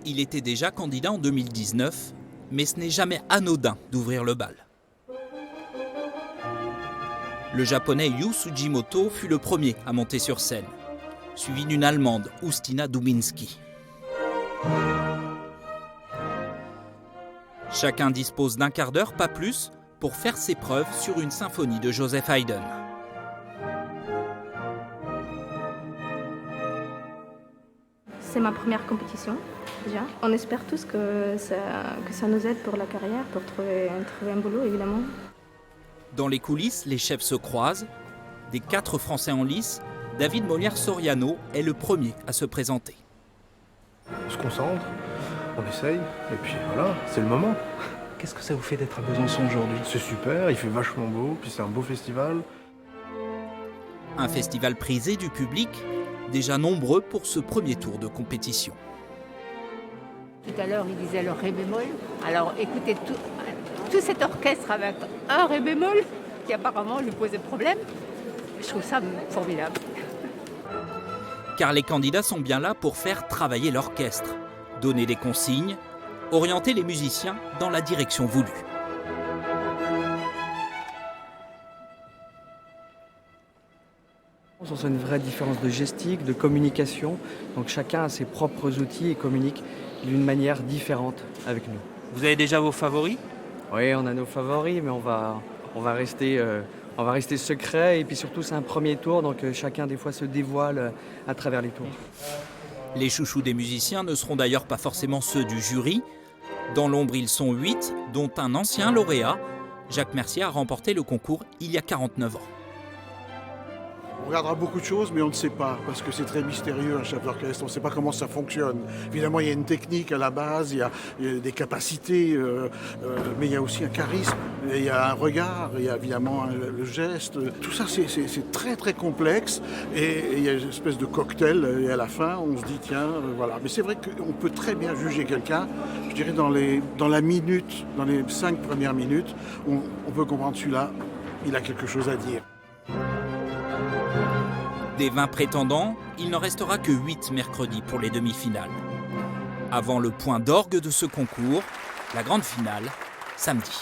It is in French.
Il était déjà candidat en 2019, mais ce n'est jamais anodin d'ouvrir le bal. Le japonais Yu Sugimoto fut le premier à monter sur scène, suivi d'une Allemande, Ustina Dubinski. Chacun dispose d'un quart d'heure, pas plus, pour faire ses preuves sur une symphonie de Joseph Haydn. C'est ma première compétition, déjà. On espère tous que ça nous aide pour la carrière, pour trouver un boulot, évidemment. Dans les coulisses, les chefs se croisent. Des 4 Français en lice, David Molière-Soriano est le premier à se présenter. On se concentre, on essaye, et puis voilà, c'est le moment. Qu'est-ce que ça vous fait d'être à Besançon aujourd'hui? C'est super, il fait vachement beau, puis c'est un beau festival. Un festival prisé du public, déjà nombreux pour ce premier tour de compétition. Tout à l'heure, il disait le ré bémol. Alors écoutez, tout cet orchestre avec un ré bémol qui apparemment lui posait problème, je trouve ça formidable. Car les candidats sont bien là pour faire travailler l'orchestre, donner des consignes, orienter les musiciens dans la direction voulue. On sent une vraie différence de gestique, de communication. Donc chacun a ses propres outils et communique d'une manière différente avec nous. Vous avez déjà vos favoris? Oui, on a nos favoris, mais on va rester secret. Et puis surtout, c'est un premier tour, donc chacun des fois se dévoile à travers les tours. Les chouchous des musiciens ne seront d'ailleurs pas forcément ceux du jury. Dans l'ombre, ils sont 8, dont un ancien lauréat. Jacques Mercier a remporté le concours il y a 49 ans. On regardera beaucoup de choses, mais on ne sait pas, parce que c'est très mystérieux un chef d'orchestre, on ne sait pas comment ça fonctionne. Évidemment, il y a une technique à la base, il y a des capacités, mais il y a aussi un charisme, il y a un regard, il y a évidemment le geste. Tout ça, c'est très très complexe, et il y a une espèce de cocktail, et à la fin, on se dit, tiens, voilà. Mais c'est vrai qu'on peut très bien juger quelqu'un, je dirais dans la minute, dans les 5 premières minutes, on peut comprendre celui-là, il a quelque chose à dire. Des 20 prétendants, il n'en restera que 8 mercredi pour les demi-finales. Avant le point d'orgue de ce concours, la grande finale, samedi.